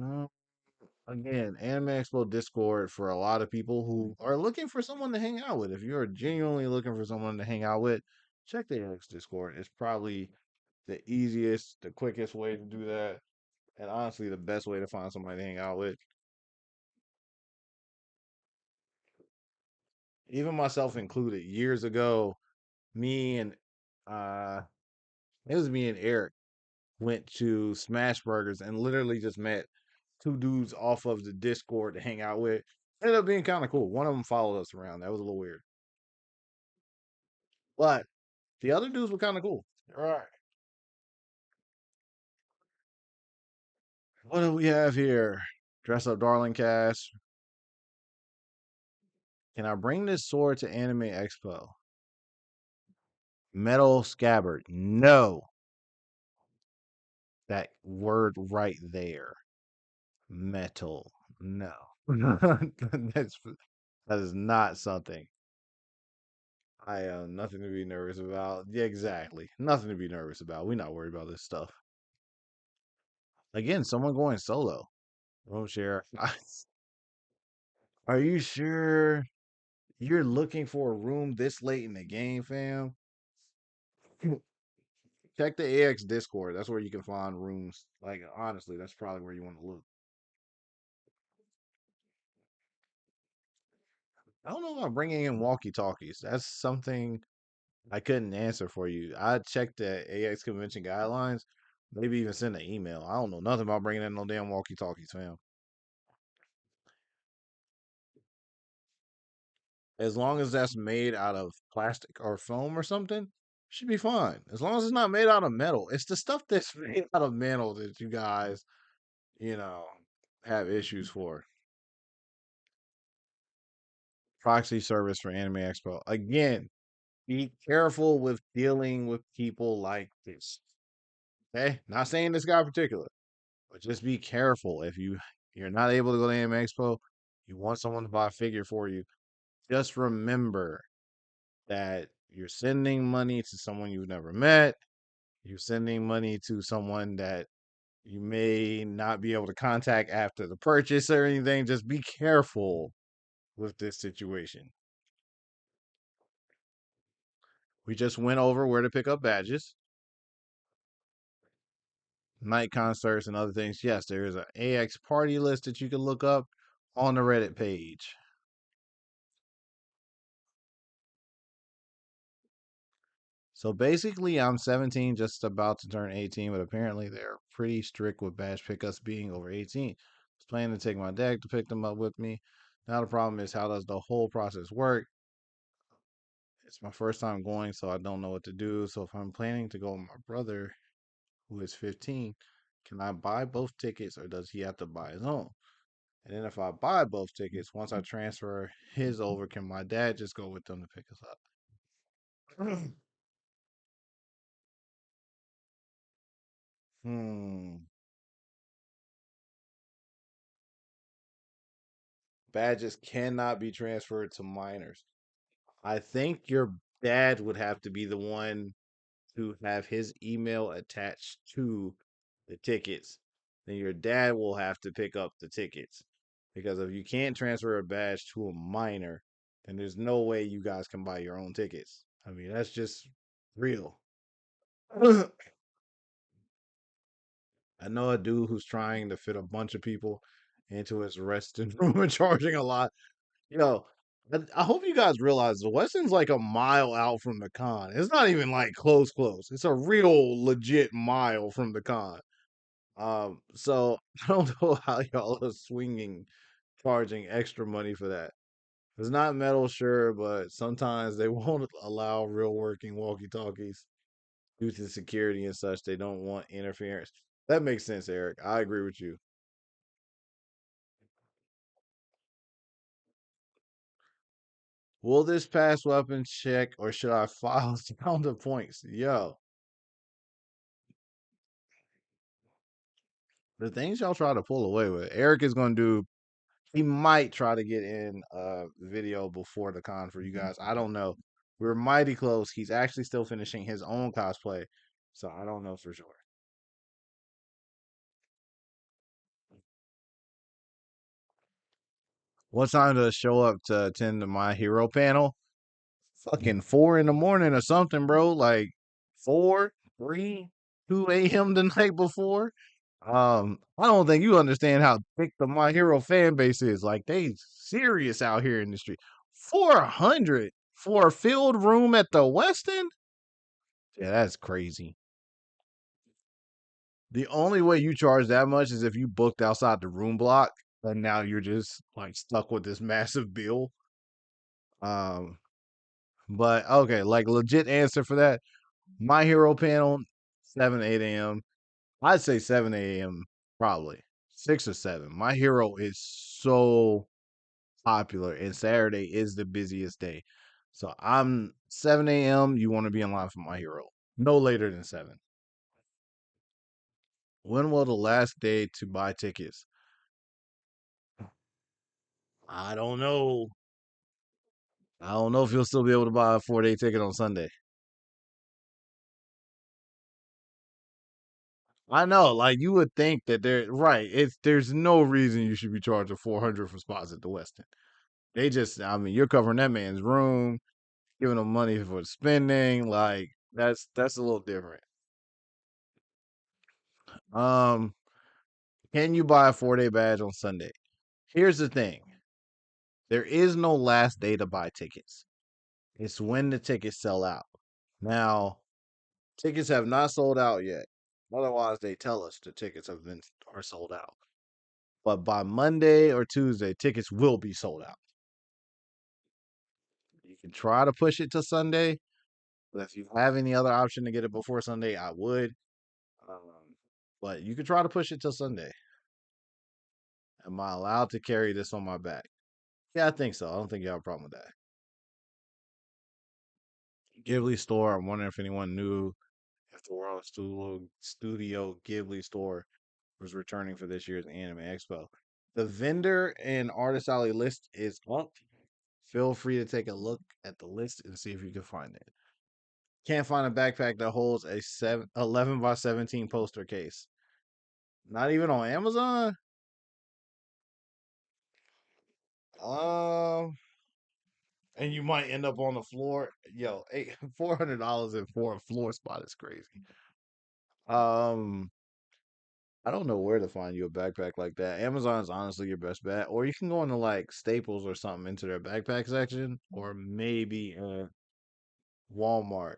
Uh, Again, Anime Expo Discord for a lot of people who are looking for someone to hang out with. If you're genuinely looking for someone to hang out with, check the X Discord. It's probably the easiest, the quickest way to do that, and honestly, the best way to find somebody to hang out with. Even myself included, years ago, me and uh, it was me and Eric went to Smash Burgers and literally just met two dudes off of the Discord to hang out with. Ended up being kind of cool. One of them followed us around. That was a little weird, but the other dudes were kind of cool. All right. What do we have here? Dress up Darling Cast. Can I bring this sword to Anime Expo? Metal scabbard. No. That word right there. Metal. No. That's that is not something. I have nothing to be nervous about. Yeah, exactly. Nothing to be nervous about. We're not worried about this stuff. Again, someone going solo. Won't share. Are you sure you're looking for a room this late in the game, fam? Check the AX Discord. That's where you can find rooms. Like honestly, that's probably where you want to look. I don't know about bringing in walkie talkies. That's something I couldn't answer for you. I checked the AX convention guidelines. Maybe even send an email. I don't know nothing about bringing in no damn walkie talkies, fam. As long as that's made out of plastic or foam or something, should be fine. As long as it's not made out of metal. It's the stuff that's made out of metal that you guys, you know, have issues for. Proxy service for Anime Expo. Again, be careful with dealing with people like this. Okay? Not saying this guy in particular, but just be careful. If you're not able to go to Anime Expo, you want someone to buy a figure for you, just remember that you're sending money to someone you've never met. You're sending money to someone that you may not be able to contact after the purchase or anything. Just be careful with this situation. We just went over where to pick up badges, night concerts, and other things. Yes, there is an AX party list that you can look up on the Reddit page. So basically, I'm 17, just about to turn 18, but apparently they're pretty strict with badge pickups being over 18. I was planning to take my dad to pick them up with me. Now the problem is, how does the whole process work? It's my first time going, so I don't know what to do. So if I'm planning to go with my brother, who is 15, can I buy both tickets or does he have to buy his own? And then if I buy both tickets, once I transfer his over, can my dad just go with them to pick us up? Hmm. Badges cannot be transferred to minors. I think your dad would have to be the one to have his email attached to the tickets. Then your dad will have to pick up the tickets. Because if you can't transfer a badge to a minor, then there's no way you guys can buy your own tickets. I mean, that's just real. I know a dude who's trying to fit a bunch of people into his resting room and charging a lot. Yo, I hope you guys realize the Weston's like a mile out from the con. It's not even like close, close. It's a real legit mile from the con. So I don't know how y'all are swinging, charging extra money for that. It's not metal, sure, but sometimes they won't allow real working walkie-talkies due to security and such. They don't want interference. That makes sense, Eric. I agree with you. Will this pass weapon check or should I file down the points? Yo, the things y'all try to pull away with. Eric is going to do, he might try to get in a video before the con for you guys. I don't know. We're mighty close. He's actually still finishing his own cosplay. So I don't know for sure. What time to show up to attend the My Hero panel? Fucking 4 in the morning or something, bro. Like 4, 3, 2 a.m. the night before. I don't think you understand how thick the My Hero fan base is. Like they serious out here in the street. 400 for a filled room at the Westin? Yeah, that's crazy. The only way you charge that much is if you booked outside the room block, and now you're just like stuck with this massive bill. Um, but okay, like legit answer for that. My Hero panel, 7, 8 a.m. I'd say 7 a.m. probably. 6 or 7. My Hero is so popular, and Saturday is the busiest day. So I'm 7 a.m. You want to be in line for My Hero. No later than 7. When will the last day to buy tickets? I don't know. I don't know if you'll still be able to buy a 4-day ticket on Sunday. I know, like you would think that there, right? There's no reason you should be charging 400 for spots at the Westin. They just, I mean, you're covering that man's room, giving him money for spending. Like that's a little different. Um, can you buy a 4-day badge on Sunday? Here's the thing. There is no last day to buy tickets. It's when the tickets sell out. Now, tickets have not sold out yet. Otherwise, they tell us the tickets are sold out. But by Monday or Tuesday, tickets will be sold out. You can try to push it to Sunday, but if you have any other option to get it before Sunday, I would. Um, but you can try to push it till Sunday. Am I allowed to carry this on my back? Yeah, I think so. I don't think you have a problem with that. Ghibli store. I'm wondering if anyone knew if the Studio Ghibli store was returning for this year's Anime Expo. The vendor and artist alley list is up. Feel free to take a look at the list and see if you can find it. Can't find a backpack that holds a 11 by 17 poster case. Not even on Amazon. Um, and you might end up on the floor. Yo, $400 for a floor spot is crazy. Um, I don't know where to find you a backpack like that. Amazon's honestly your best bet, or you can go into like Staples or something into their backpack section, or maybe Walmart.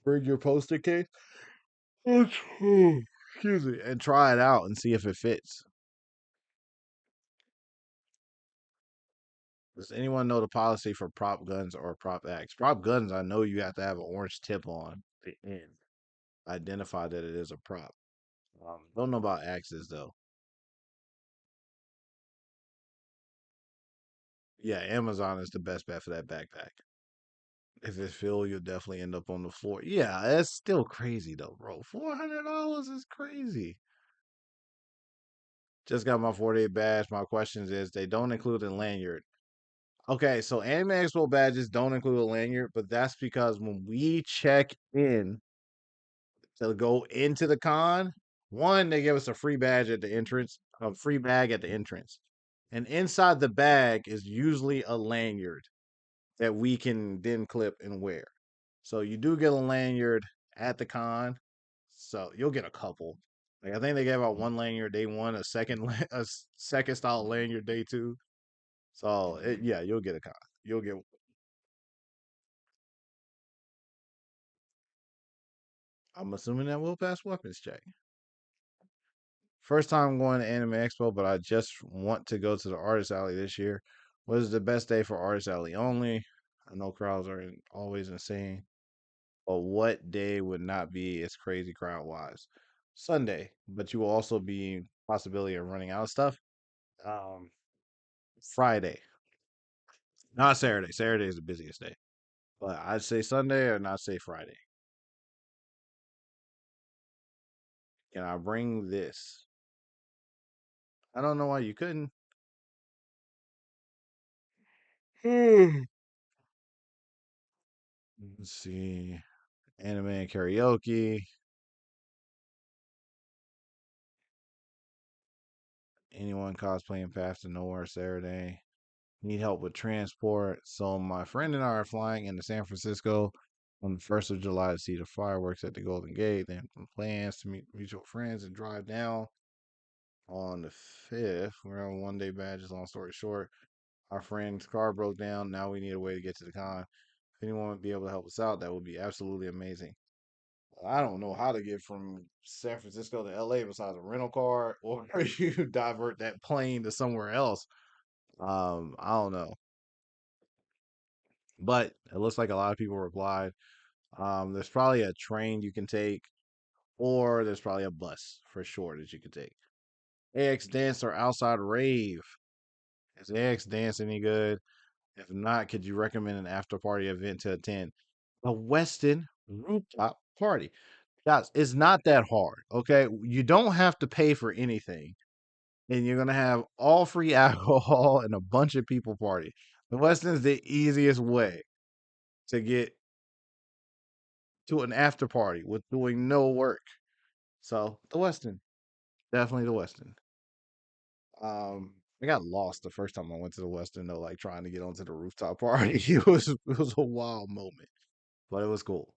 Bring your poster case. Excuse me, and try it out and see if it fits. Does anyone know the policy for prop guns or prop X? Prop guns, I know you have to have an orange tip on the end. Identify that it is a prop. Don't know about axes though. Yeah, Amazon is the best bet for that backpack. If it's filled, you'll definitely end up on the floor. Yeah, that's still crazy though, bro. $400 is crazy. Just got my 48 badge. My questions is they don't include a lanyard. Okay, so Anime Expo badges don't include a lanyard, but that's because when we check in to go into the con, one, they give us a free badge at the entrance, a free bag at the entrance. And inside the bag is usually a lanyard that we can then clip and wear. So you do get a lanyard at the con. So you'll get a couple. Like I think they gave out one lanyard day one, a second style lanyard day two. So yeah, you'll get a con. You'll get. I'm assuming that will pass weapons check. First time going to Anime Expo, but I just want to go to the Artist Alley this year. What is the best day for Artist Alley only? I know crowds are always insane, but what day would not be as crazy crowd wise? Sunday, but you will also be possibility of running out of stuff. Um, Friday, not Saturday. Saturday is the busiest day, but I'd say Sunday or not say Friday. Can I bring this? I don't know why you couldn't. Let's see. Anime and karaoke. Anyone cosplaying Path to Nowhere Saturday. Need help with transport. So my friend and I are flying into San Francisco on the 1st of July to see the fireworks at the Golden Gate. Then plans to meet mutual friends and drive down on the 5th. We're on 1 day badges, long story short. Our friend's car broke down. Now we need a way to get to the con. If anyone would be able to help us out, that would be absolutely amazing. I don't know how to get from San Francisco to LA besides a rental car or you divert that plane to somewhere else. I don't know. But it looks like a lot of people replied. There's probably a train you can take, or there's probably a bus for sure that you can take. AX Dance or Outside Rave. Is AX Dance any good? If not, could you recommend an after party event to attend? A Weston rooftop party. Guys, it's not that hard. Okay. You don't have to pay for anything. And you're gonna have all free alcohol and a bunch of people party. The Weston's the easiest way to get to an after party with doing no work. So the Weston, definitely the Weston. I got lost the first time I went to the Weston though, like trying to get onto the rooftop party. It was a wild moment, but it was cool.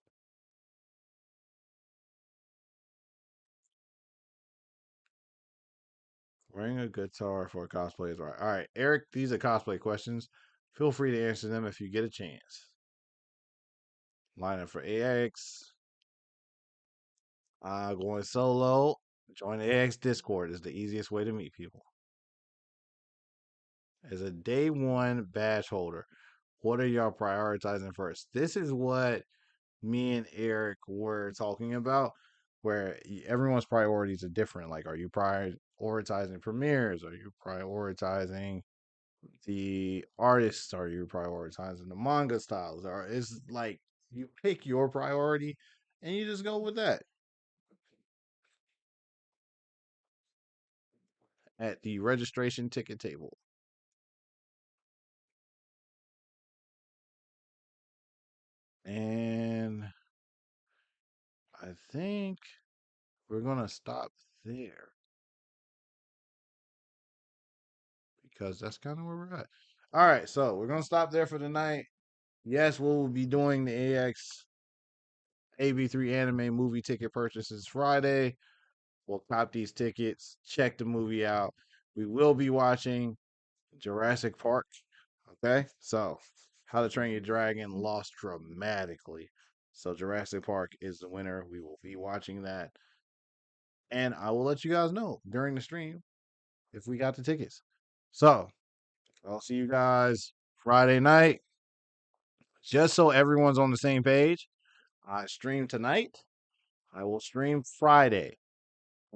Bring a guitar for cosplay is right. All right, Eric, these are cosplay questions. Feel free to answer them if you get a chance. Line up for AX. Going solo. Join the AX Discord is the easiest way to meet people. As a day one badge holder, what are y'all prioritizing first? This is what me and Eric were talking about, where everyone's priorities are different. Like, are you prioritizing premieres? Are you prioritizing the artists? Are you prioritizing the manga styles? Or is like you pick your priority and you just go with that at the registration ticket table. And I think we're gonna stop there because that's kind of where we're at. All right, so we're gonna stop there for the night. Yes, we'll be doing the AX AB3 anime movie ticket purchases Friday. We'll cop these tickets, check the movie out. We will be watching Jurassic Park. Okay, so How to Train Your Dragon lost dramatically. So Jurassic Park is the winner. We will be watching that, and I will let you guys know during the stream if we got the tickets. So I'll see you guys Friday night. Just so everyone's on the same page, I stream tonight. I will stream Friday.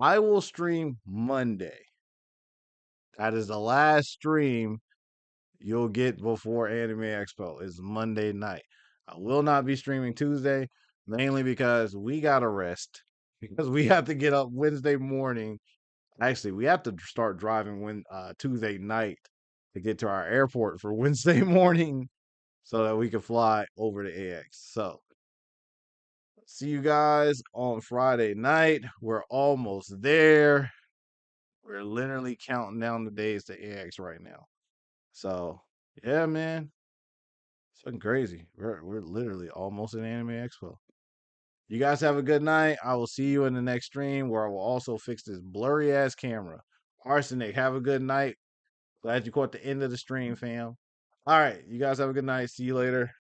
I will stream Monday. That is the last stream you'll get before Anime Expo is Monday night. I will not be streaming Tuesday, mainly because we gotta rest. Because we have to get up Wednesday morning. Actually, we have to start driving when Tuesday night to get to our airport for Wednesday morning so that we can fly over to AX. So see you guys on Friday night. We're almost there. We're literally counting down the days to AX right now. So yeah, man, it's been crazy. We're literally almost at Anime Expo. You guys have a good night. I will see you in the next stream where I will also fix this blurry ass camera. Arsenic, have a good night. Glad you caught the end of the stream, fam. All right, you guys have a good night. See you later.